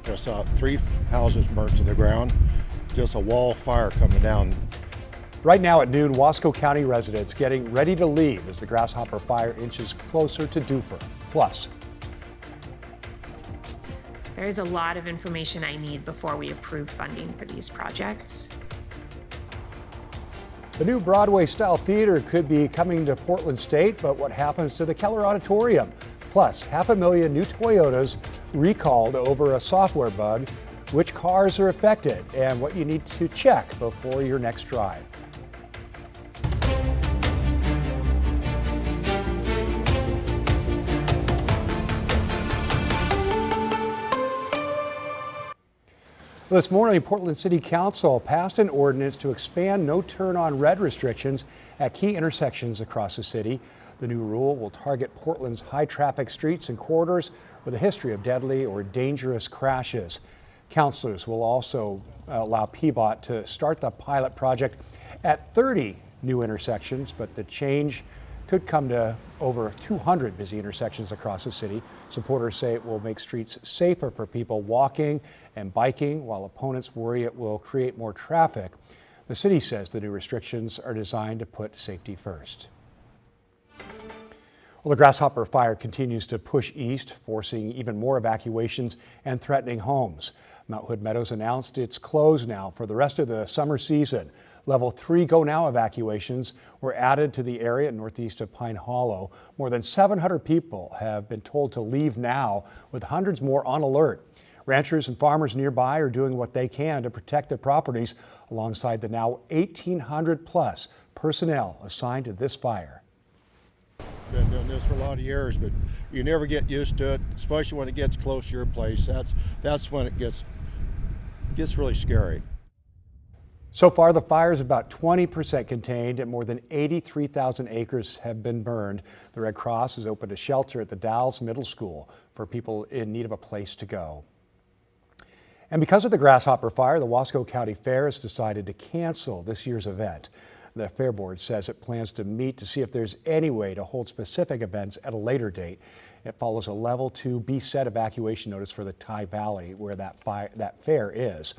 I saw 3 houses burnt to the ground, just a wall of fire coming down. Right now at noon, Wasco County residents getting ready to leave as the Grasshopper fire inches closer to Dufur. Plus, there's a lot of information I need before we approve funding for these projects. the new Broadway-style theater could be coming to Portland State, but what happens to the Keller Auditorium? Plus, 500,000 new Toyotas recalled over a software bug, which cars are affected, and what you need to check before your next drive. This morning, Portland City Council passed an ordinance to expand no turn on red restrictions at key intersections across the city. The new rule will target Portland's high traffic streets and corridors with a history of deadly or dangerous crashes. Councilors will also allow PBOT to start the pilot project at 30 new intersections, but the change could come to over 200 busy intersections across the city. Supporters say it will make streets safer for people walking and biking, while opponents worry it will create more traffic. The city says the new restrictions are designed to put safety first. Well, the Grasshopper fire continues to push east, forcing even more evacuations and threatening homes. Mount Hood Meadows announced it's closed now for the rest of the summer season. Level 3 Go Now evacuations were added to the area northeast of Pine Hollow. More than 700 people have been told to leave now, with hundreds more on alert. Ranchers and farmers nearby are doing what they can to protect their properties alongside the now 1,800 plus personnel assigned to this fire. Been doing this for a lot of years, but you never get used to it, especially when it gets close to your place. That's when it gets really scary. So far, the fire is about 20% contained and more than 83,000 acres have been burned. The Red Cross has opened a shelter at the Dalles Middle School for people in need of a place to go. And because of the Grasshopper fire, the Wasco County Fair has decided to cancel this year's event. The Fair Board says it plans to meet to see if there's any way to hold specific events at a later date. It follows a level 2 B-set evacuation notice for the Tye Valley, where that fair is.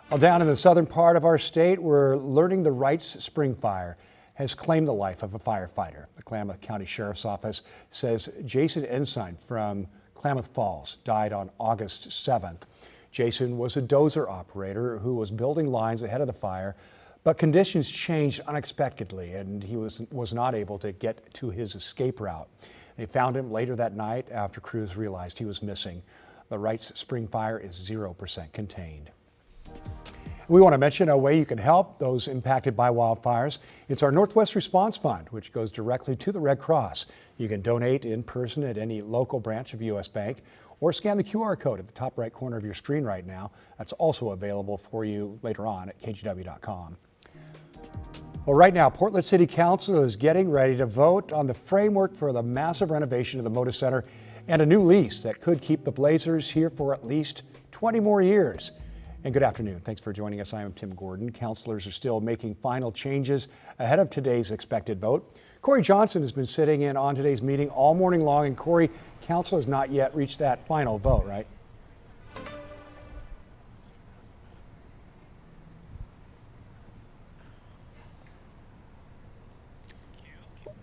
Well, down in the southern part of our state, we're learning the Wrights Spring Fire has claimed the life of a firefighter. The Klamath County Sheriff's Office says Jason Ensign from Klamath Falls died on August 7th. Jason was a dozer operator who was building lines ahead of the fire, but conditions changed unexpectedly and he was not able to get to his escape route. They found him later that night after crews realized he was missing. The Wrights Spring Fire is 0% contained. We want to mention a way you can help those impacted by wildfires. It's our Northwest Response Fund, which goes directly to the Red Cross. You can donate in person at any local branch of U.S. Bank or scan the QR code at the top right corner of your screen right now. That's also available for you later on at KGW.com. Well, right now, Portland City Council is getting ready to vote on the framework for the massive renovation of the Moda Center and a new lease that could keep the Blazers here for at least 20 more years. And good afternoon. Thanks for joining us. I am Tim Gordon. Councilors are still making final changes ahead of today's expected vote. Corey Johnson has been sitting in on today's meeting all morning long. And Corey, Council has not yet reached that final vote, right?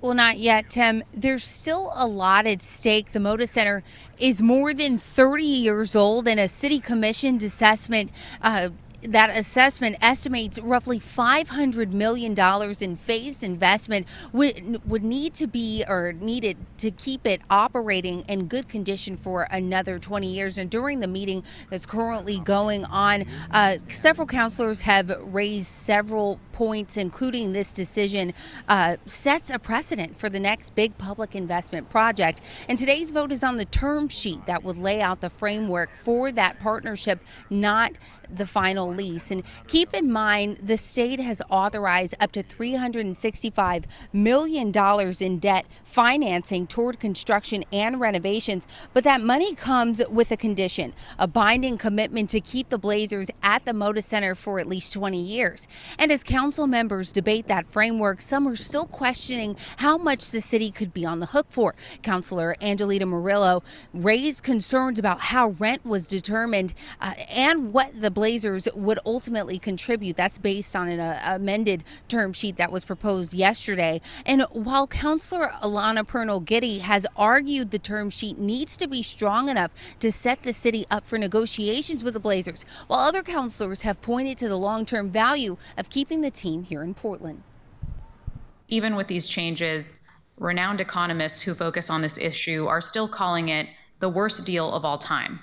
Well, not yet, Tim. There's still a lot at stake. The Moda Center is more than 30 years old, and a city commissioned assessment that assessment estimates roughly $500 million in phased investment would need to be or needed to keep it operating in good condition for another 20 years. And during the meeting that's currently going on, several councilors have raised several points, including this decision sets a precedent for the next big public investment project. And today's vote is on the term sheet that would lay out the framework for that partnership, not the final police. And keep in mind, the state has authorized up to $365 million in debt financing toward construction and renovations. But that money comes with a condition, a binding commitment to keep the Blazers at the Moda Center for at least 20 years. And as council members debate that framework, some are still questioning how much the city could be on the hook for. Councilor Angelita Murillo raised concerns about how rent was determined and what the Blazers would ultimately contribute. That's based on an amended term sheet that was proposed yesterday. And while Councilor Alana Pernell-Giddy has argued the term sheet needs to be strong enough to set the city up for negotiations with the Blazers, while other councilors have pointed to the long-term value of keeping the team here in Portland. Even with these changes, renowned economists who focus on this issue are still calling it the worst deal of all time.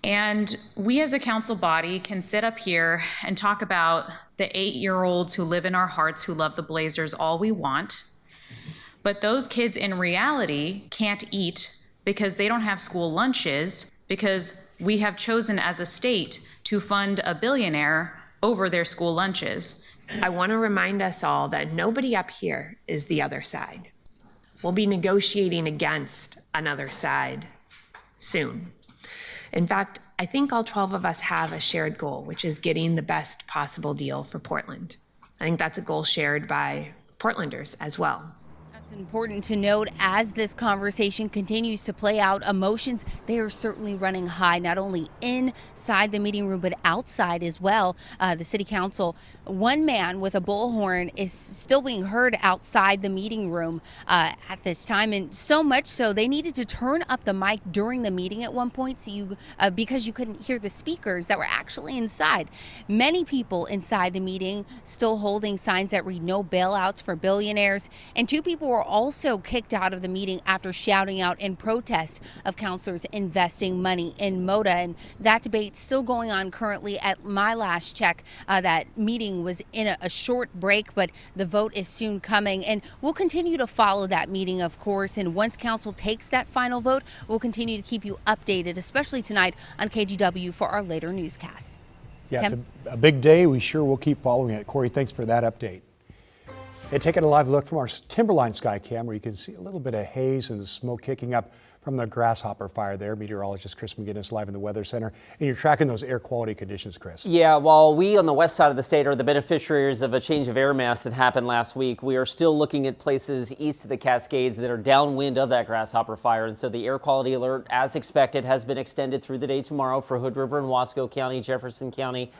And we as a council body can sit up here and talk about the 8-year-olds who live in our hearts who love the Blazers all we want, but those kids in reality can't eat because they don't have school lunches because we have chosen as a state to fund a billionaire over their school lunches. I want to remind us all that nobody up here is the other side. We'll be negotiating against another side soon. In fact, I think all 12 of us have a shared goal, which is getting the best possible deal for Portland. I think that's a goal shared by Portlanders as well. It's important to note as this conversation continues to play out, emotions, they are certainly running high, not only inside the meeting room, but outside as well. The city council, one man with a bullhorn is still being heard outside the meeting room at this time. And so much so they needed to turn up the mic during the meeting at one point so because you couldn't hear the speakers that were actually inside. Many people inside the meeting still holding signs that read no bailouts for billionaires. And 2 people were also kicked out of the meeting after shouting out in protest of councilors investing money in Moda. And that debate still going on currently. At my last check, that meeting was in a short break, but the vote is soon coming. And we'll continue to follow that meeting, of course. And once council takes that final vote, we'll continue to keep you updated, especially tonight on KGW for our later newscasts. Yeah, it's a big day. We sure will keep following it. Corey, thanks for that update. Hey, taking a live look from our Timberline sky cam where you can see a little bit of haze and the smoke kicking up from the Grasshopper fire there. Meteorologist Chris McGinnis live in the Weather Center. And you're tracking those air quality conditions, Chris. Yeah, while we on the west side of the state are the beneficiaries of a change of air mass that happened last week, we are still looking at places east of the Cascades that are downwind of that Grasshopper fire. And so the air quality alert, as expected, has been extended through the day tomorrow for Hood River and Wasco County, Jefferson County,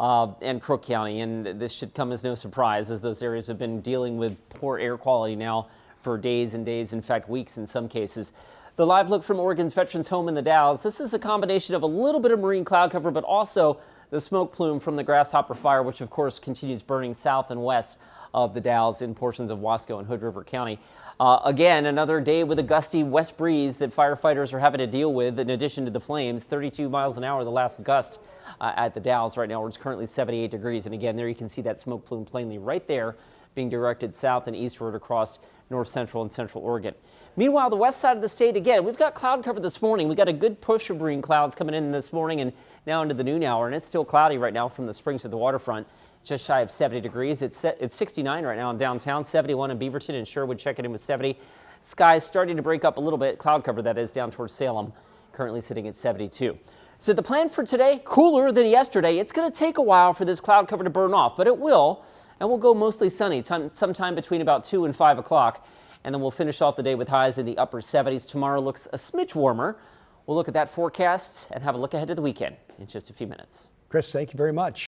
and Crook County. And this should come as no surprise as those areas have been dealing with poor air quality now for days and days, in fact, weeks in some cases. The live look from Oregon's Veterans Home in the Dalles. This is a combination of a little bit of marine cloud cover, but also the smoke plume from the Grasshopper fire, which of course continues burning south and west of the Dalles in portions of Wasco and Hood River County. Again, another day with a gusty west breeze that firefighters are having to deal with in addition to the flames. 32 miles an hour, the last gust at the Dalles right now, where it's currently 78 degrees. And again, there you can see that smoke plume plainly right there being directed south and eastward across north central and central Oregon. Meanwhile, the west side of the state, again, we've got cloud cover this morning. We got a good push of marine clouds coming in this morning and now into the noon hour, and it's still cloudy right now from the springs to the waterfront. Just shy of 70 degrees. It's 69 right now in downtown, 71 in Beaverton and Sherwood checking in with 70. Skies starting to break up a little bit, cloud cover that is, down towards Salem, currently sitting at 72. So the plan for today, cooler than yesterday. It's going to take a while for this cloud cover to burn off, but it will, and we'll go mostly sunny sometime between about 2 and 5 o'clock. And then we'll finish off the day with highs in the upper 70s. Tomorrow looks a smidge warmer. We'll look at that forecast and have a look ahead to the weekend in just a few minutes. Chris, thank you very much.